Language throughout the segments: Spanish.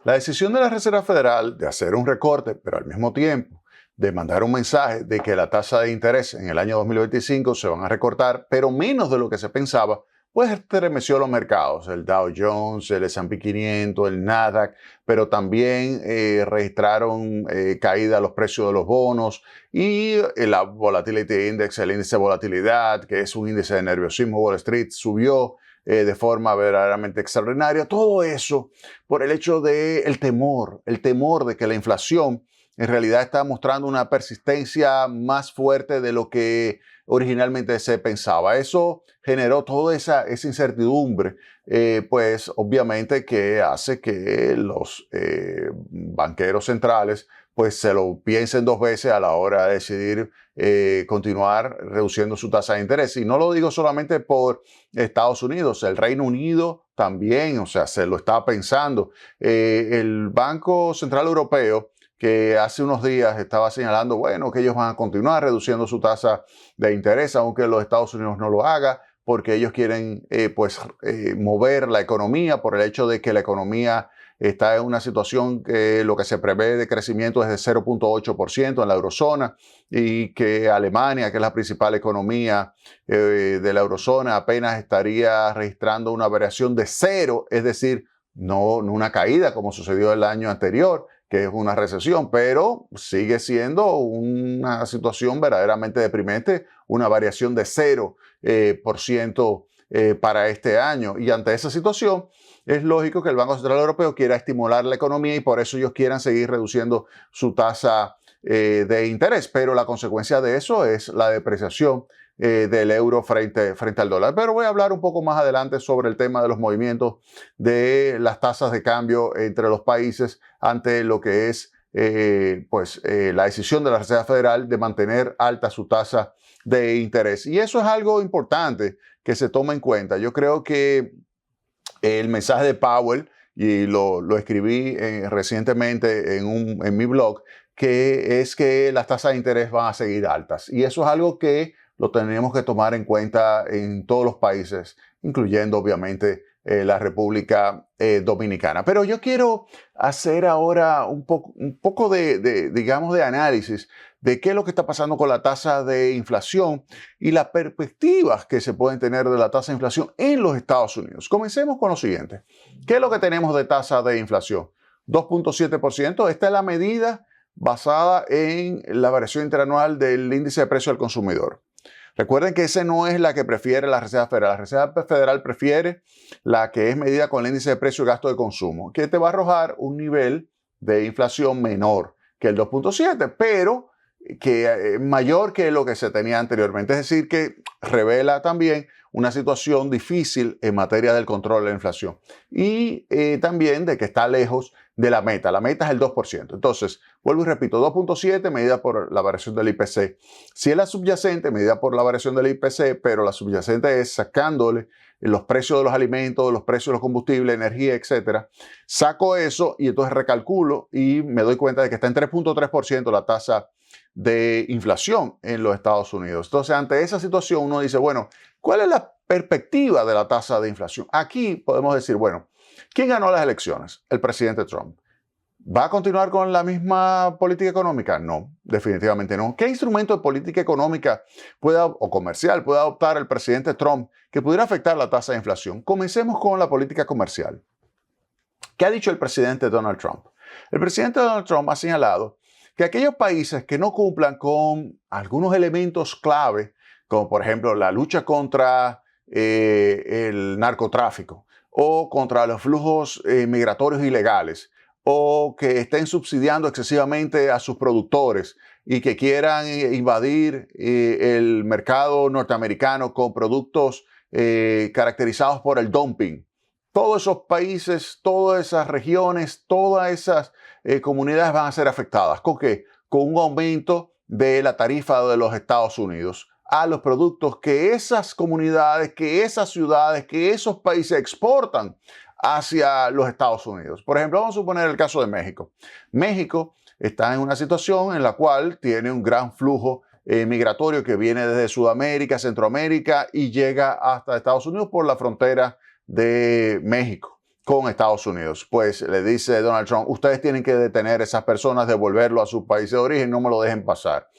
La decisión de la Reserva Federal de hacer un recorte, pero al mismo tiempo de mandar un mensaje de que la tasa de interés en el año 2025 se van a recortar, pero menos de lo que se pensaba, pues estremeció los mercados, el Dow Jones, el S&P 500, el Nasdaq, pero también registraron caída los precios de los bonos y la Volatility Index, el índice de volatilidad, que es un índice de nerviosismo, Wall Street, subió de forma verdaderamente extraordinaria. Todo eso por el hecho del temor, el temor de que la inflación en realidad está mostrando una persistencia más fuerte de lo que originalmente se pensaba. Eso generó toda esa incertidumbre, pues obviamente que hace que los banqueros centrales pues se lo piensen dos veces a la hora de decidir continuar reduciendo su tasa de interés. Y no lo digo solamente por Estados Unidos, el Reino Unido también, o sea, se lo está pensando. El Banco Central Europeo, que hace unos días estaba señalando, bueno, que ellos van a continuar reduciendo su tasa de interés, aunque los Estados Unidos no lo haga, porque ellos quieren mover la economía por el hecho de que la economía está en una situación que lo que se prevé de crecimiento es de 0.8% en la eurozona y que Alemania, que es la principal economía de la eurozona, apenas estaría registrando una variación de cero, es decir, no una caída como sucedió el año anterior, que es una recesión, pero sigue siendo una situación verdaderamente deprimente, una variación de 0% para este año. Y ante esa situación, es lógico que el Banco Central Europeo quiera estimular la economía y por eso ellos quieran seguir reduciendo su tasa de interés. Pero la consecuencia de eso es la depreciación del euro frente al dólar. Pero voy a hablar un poco más adelante sobre el tema de los movimientos de las tasas de cambio entre los países ante lo que es la decisión de la Reserva Federal de mantener alta su tasa de interés. Y eso es algo importante que se toma en cuenta. Yo creo que el mensaje de Powell, y lo escribí recientemente en mi blog, que es que las tasas de interés van a seguir altas. Y eso es algo que lo tenemos que tomar en cuenta en todos los países, incluyendo obviamente la República Dominicana. Pero yo quiero hacer ahora un poco de análisis de qué es lo que está pasando con la tasa de inflación y las perspectivas que se pueden tener de la tasa de inflación en los Estados Unidos. Comencemos con lo siguiente. ¿Qué es lo que tenemos de tasa de inflación? 2.7%. Esta es la medida basada en la variación interanual del índice de precio al consumidor. Recuerden que esa no es la que prefiere la Reserva Federal. La Reserva Federal prefiere la que es medida con el índice de precio y gasto de consumo, que te va a arrojar un nivel de inflación menor que el 2.7, pero que mayor que lo que se tenía anteriormente. Es decir, que revela también una situación difícil en materia del control de la inflación y también de que está lejos de la meta. La meta es el 2%. Entonces, vuelvo y repito, 2.7 medida por la variación del IPC. Si es la subyacente, medida por la variación del IPC, pero la subyacente es sacándole los precios de los alimentos, los precios de los combustibles, energía, etcétera. Saco eso y entonces recalculo y me doy cuenta de que está en 3.3% la tasa de inflación en los Estados Unidos. Entonces, ante esa situación, uno dice, bueno, ¿cuál es la perspectiva de la tasa de inflación? Aquí podemos decir, bueno, ¿quién ganó las elecciones? El presidente Trump. ¿Va a continuar con la misma política económica? No, definitivamente no. ¿Qué instrumento de política económica o comercial puede adoptar el presidente Trump que pudiera afectar la tasa de inflación? Comencemos con la política comercial. ¿Qué ha dicho el presidente Donald Trump? El presidente Donald Trump ha señalado que aquellos países que no cumplan con algunos elementos clave, como por ejemplo la lucha contra el narcotráfico o contra los flujos migratorios ilegales, o que estén subsidiando excesivamente a sus productores y que quieran invadir el mercado norteamericano con productos caracterizados por el dumping. Todos esos países, todas esas regiones, todas esas comunidades van a ser afectadas. ¿Con qué? Con un aumento de la tarifa de los Estados Unidos a los productos que esas comunidades, que esas ciudades, que esos países exportan hacia los Estados Unidos. Por ejemplo, vamos a suponer el caso de México. México está en una situación en la cual tiene un gran flujo migratorio que viene desde Sudamérica, Centroamérica y llega hasta Estados Unidos por la frontera de México. con Estados Unidos. Pues le dice Donald Trump, ustedes tienen que detener a esas personas, devolverlo a su país de origen, no me lo dejen pasar.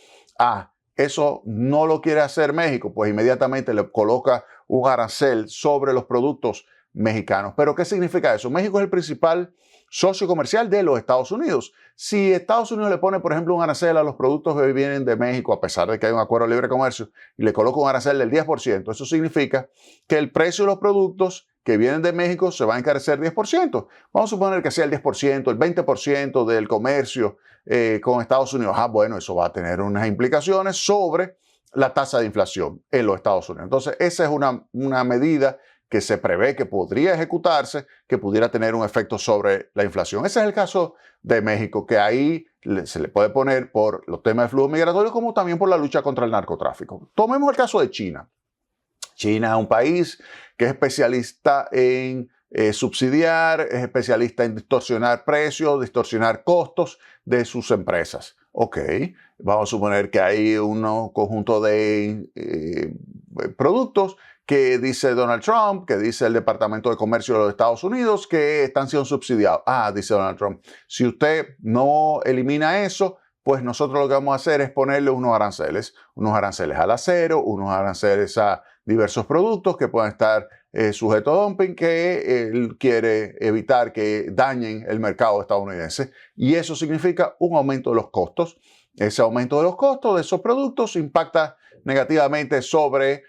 Eso no lo quiere hacer México, pues inmediatamente le coloca un arancel sobre los productos mexicanos. ¿Pero qué significa eso? México es el principal socio comercial de los Estados Unidos. Si Estados Unidos le pone, por ejemplo, un arancel a los productos que vienen de México, a pesar de que hay un acuerdo de libre comercio, y le coloca un arancel del 10%, eso significa que el precio de los productos que vienen de México se va a encarecer 10%. Vamos a suponer que sea el 10%, el 20% del comercio con Estados Unidos. Bueno, eso va a tener unas implicaciones sobre la tasa de inflación en los Estados Unidos. Entonces, esa es una medida que se prevé que podría ejecutarse, que pudiera tener un efecto sobre la inflación. Ese es el caso de México, que ahí se le puede poner por los temas de flujo migratorio, como también por la lucha contra el narcotráfico. Tomemos el caso de China. China es un país que es especialista en subsidiar, es especialista en distorsionar precios, distorsionar costos de sus empresas. Ok, vamos a suponer que hay un conjunto de productos que dice Donald Trump, que dice el Departamento de Comercio de los Estados Unidos, que están siendo subsidiados. Dice Donald Trump, si usted no elimina eso, pues nosotros lo que vamos a hacer es ponerle unos aranceles al acero, unos aranceles a diversos productos que puedan estar sujetos a dumping, que él quiere evitar que dañen el mercado estadounidense. Y eso significa un aumento de los costos. Ese aumento de los costos de esos productos impacta negativamente sobre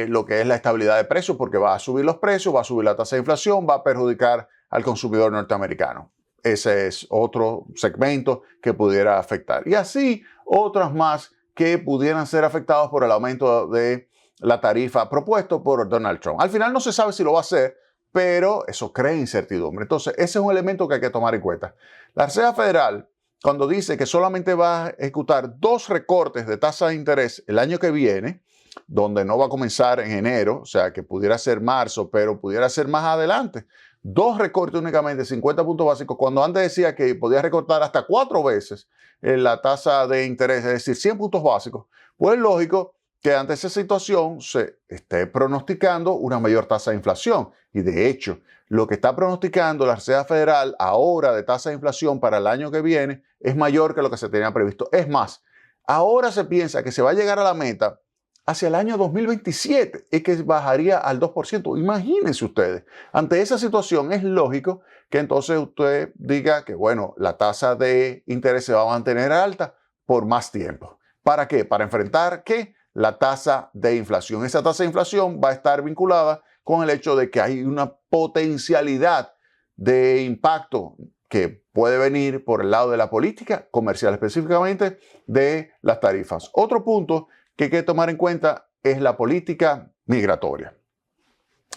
lo que es la estabilidad de precios, porque va a subir los precios, va a subir la tasa de inflación, va a perjudicar al consumidor norteamericano. Ese es otro segmento que pudiera afectar. Y así otras más que pudieran ser afectados por el aumento de la tarifa propuesto por Donald Trump. Al final no se sabe si lo va a hacer, pero eso crea incertidumbre. Entonces, ese es un elemento que hay que tomar en cuenta. La Reserva Federal, cuando dice que solamente va a ejecutar 2 recortes de tasa de interés el año que viene, donde no va a comenzar en enero, o sea, que pudiera ser marzo, pero pudiera ser más adelante. 2 recortes únicamente, 50 puntos básicos, cuando antes decía que podía recortar hasta 4 veces la tasa de interés, es decir, 100 puntos básicos. Pues es lógico que ante esa situación se esté pronosticando una mayor tasa de inflación. Y de hecho, lo que está pronosticando la Reserva Federal ahora de tasa de inflación para el año que viene es mayor que lo que se tenía previsto. Es más, ahora se piensa que se va a llegar a la meta hacia el año 2027 y que bajaría al 2%. Imagínense ustedes, ante esa situación es lógico que entonces usted diga que, bueno, la tasa de interés se va a mantener alta por más tiempo. ¿Para qué? Para enfrentar, ¿qué? La tasa de inflación. Esa tasa de inflación va a estar vinculada con el hecho de que hay una potencialidad de impacto que puede venir por el lado de la política comercial, específicamente de las tarifas. Otro punto que hay que tomar en cuenta es la política migratoria.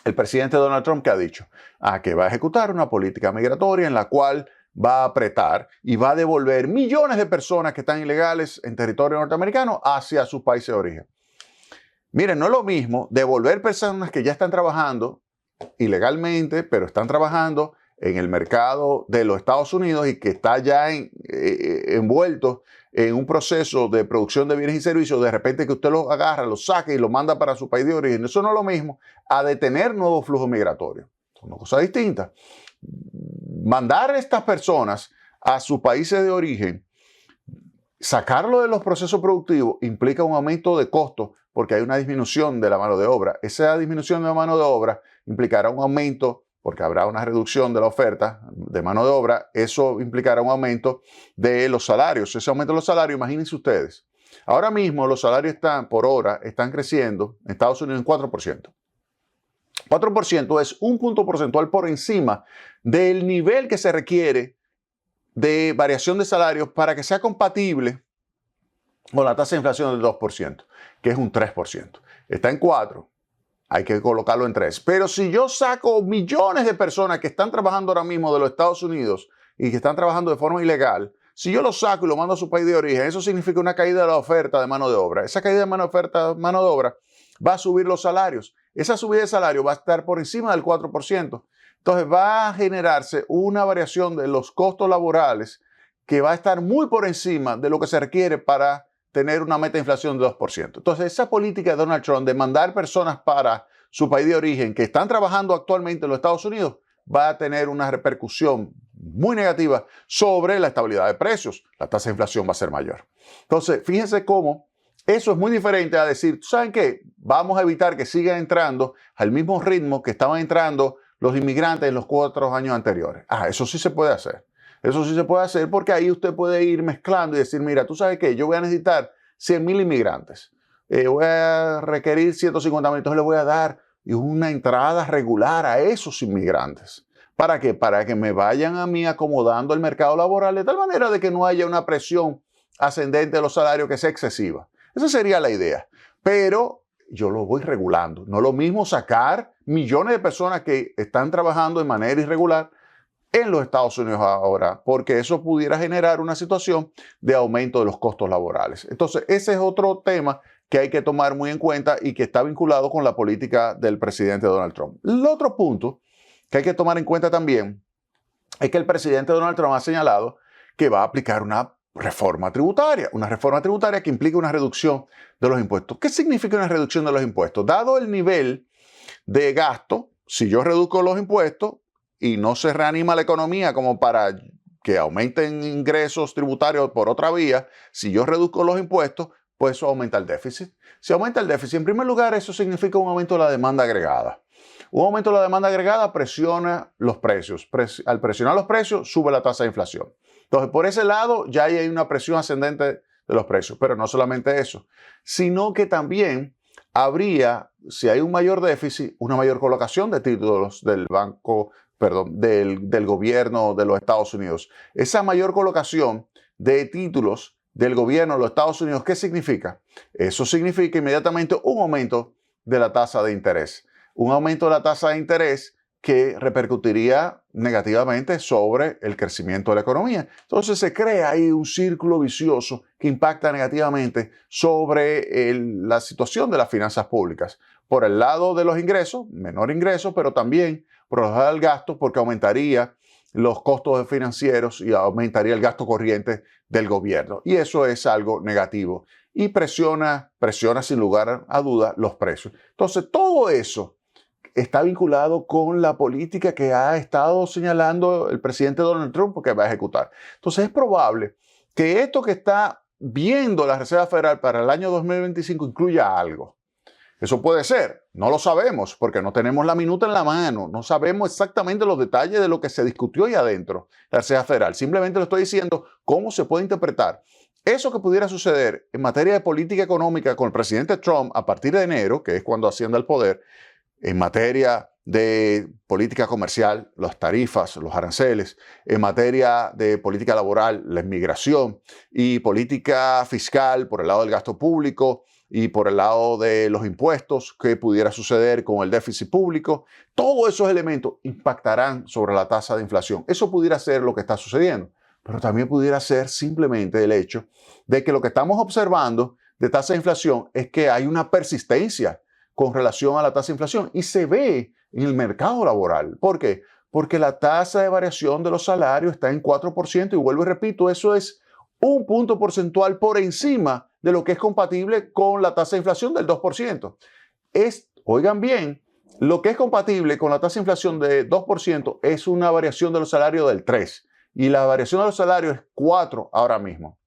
El presidente Donald Trump, ¿qué ha dicho? Que va a ejecutar una política migratoria en la cual va a apretar y va a devolver millones de personas que están ilegales en territorio norteamericano hacia sus países de origen. Miren, no es lo mismo devolver personas que ya están trabajando ilegalmente, pero están trabajando en el mercado de los Estados Unidos y que está ya envuelto en un proceso de producción de bienes y servicios, de repente que usted los agarra, los saca y los manda para su país de origen. Eso no es lo mismo a detener nuevos flujos migratorios. Son dos cosas distintas. Mandar a estas personas a sus países de origen, sacarlo de los procesos productivos, implica un aumento de costos porque hay una disminución de la mano de obra. Esa disminución de la mano de obra implicará un aumento porque habrá una reducción de la oferta de mano de obra. Eso implicará un aumento de los salarios. Ese aumento de los salarios, imagínense ustedes. Ahora mismo los salarios por hora están creciendo en Estados Unidos en 4%. 4% es un punto porcentual por encima del nivel que se requiere de variación de salarios para que sea compatible con la tasa de inflación del 2%, que es un 3%. Está en 4%. Hay que colocarlo en 3. Pero si yo saco millones de personas que están trabajando ahora mismo de los Estados Unidos y que están trabajando de forma ilegal, si yo los saco y los mando a su país de origen, eso significa una caída de la oferta de mano de obra. Esa caída de mano de obra va a subir los salarios. Esa subida de salario va a estar por encima del 4%. Entonces va a generarse una variación de los costos laborales que va a estar muy por encima de lo que se requiere para tener una meta de inflación de 2%. Entonces, esa política de Donald Trump de mandar personas para su país de origen que están trabajando actualmente en los Estados Unidos va a tener una repercusión muy negativa sobre la estabilidad de precios. La tasa de inflación va a ser mayor. Entonces, fíjense cómo eso es muy diferente a decir, ¿saben qué? Vamos a evitar que sigan entrando al mismo ritmo que estaban entrando los inmigrantes en los 4 años anteriores. Eso sí se puede hacer. Eso sí se puede hacer porque ahí usted puede ir mezclando y decir, mira, ¿tú sabes qué? Yo voy a necesitar 100,000 inmigrantes. Voy a requerir 150,000, entonces le voy a dar una entrada regular a esos inmigrantes. ¿Para qué? Para que me vayan a mí acomodando el mercado laboral de tal manera de que no haya una presión ascendente de los salarios que sea excesiva. Esa sería la idea. Pero yo lo voy regulando. No es lo mismo sacar millones de personas que están trabajando de manera irregular en los Estados Unidos ahora, porque eso pudiera generar una situación de aumento de los costos laborales. Entonces, ese es otro tema que hay que tomar muy en cuenta y que está vinculado con la política del presidente Donald Trump. El otro punto que hay que tomar en cuenta también es que el presidente Donald Trump ha señalado que va a aplicar una reforma tributaria que implica una reducción de los impuestos. ¿Qué significa una reducción de los impuestos? Dado el nivel de gasto, si yo reduzco los impuestos y no se reanima la economía como para que aumenten ingresos tributarios por otra vía, si yo reduzco los impuestos, pues eso aumenta el déficit. Si aumenta el déficit, en primer lugar, eso significa un aumento de la demanda agregada. Un aumento de la demanda agregada presiona los precios. Al presionar los precios, sube la tasa de inflación. Entonces, por ese lado, ya hay una presión ascendente de los precios. Pero no solamente eso, sino que también habría, si hay un mayor déficit, una mayor colocación de títulos del del gobierno de los Estados Unidos. Esa mayor colocación de títulos del gobierno de los Estados Unidos, ¿qué significa? Eso significa inmediatamente un aumento de la tasa de interés. Un aumento de la tasa de interés que repercutiría negativamente sobre el crecimiento de la economía. Entonces se crea ahí un círculo vicioso que impacta negativamente sobre la situación de las finanzas públicas. Por el lado de los ingresos, menor ingreso, pero también por el lado del gasto, porque aumentaría los costos financieros y aumentaría el gasto corriente del gobierno. Y eso es algo negativo y presiona sin lugar a duda los precios. Entonces todo eso está vinculado con la política que ha estado señalando el presidente Donald Trump que va a ejecutar. Entonces es probable que esto que está viendo la Reserva Federal para el año 2025 incluya algo. Eso puede ser, no lo sabemos porque no tenemos la minuta en la mano, no sabemos exactamente los detalles de lo que se discutió ahí adentro de la Reserva Federal. Simplemente le estoy diciendo cómo se puede interpretar. Eso que pudiera suceder en materia de política económica con el presidente Trump a partir de enero, que es cuando asciende al poder, en materia de política comercial, las tarifas, los aranceles, en materia de política laboral, la inmigración y política fiscal por el lado del gasto público y por el lado de los impuestos, que pudiera suceder con el déficit público. Todos esos elementos impactarán sobre la tasa de inflación. Eso pudiera ser lo que está sucediendo, pero también pudiera ser simplemente el hecho de que lo que estamos observando de tasa de inflación es que hay una persistencia con relación a la tasa de inflación y se ve en el mercado laboral. ¿Por qué? Porque la tasa de variación de los salarios está en 4% y vuelvo y repito, eso es un punto porcentual por encima de lo que es compatible con la tasa de inflación del 2%. Oigan bien, lo que es compatible con la tasa de inflación de 2% es una variación de los salarios del 3% y la variación de los salarios es 4% ahora mismo.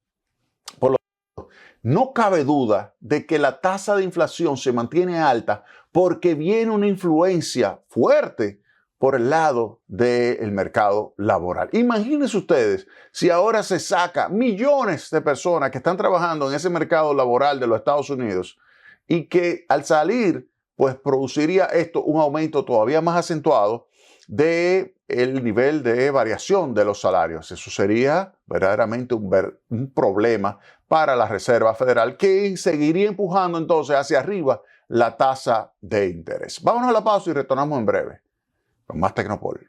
Por lo tanto, no cabe duda de que la tasa de inflación se mantiene alta porque viene una influencia fuerte por el lado del mercado laboral. Imagínense ustedes si ahora se saca millones de personas que están trabajando en ese mercado laboral de los Estados Unidos y que al salir, pues produciría esto un aumento todavía más acentuado del nivel de variación de los salarios. Eso sería verdaderamente un problema para la Reserva Federal que seguiría empujando entonces hacia arriba la tasa de interés. Vámonos a la pausa y retornamos en breve con más Tecnopol.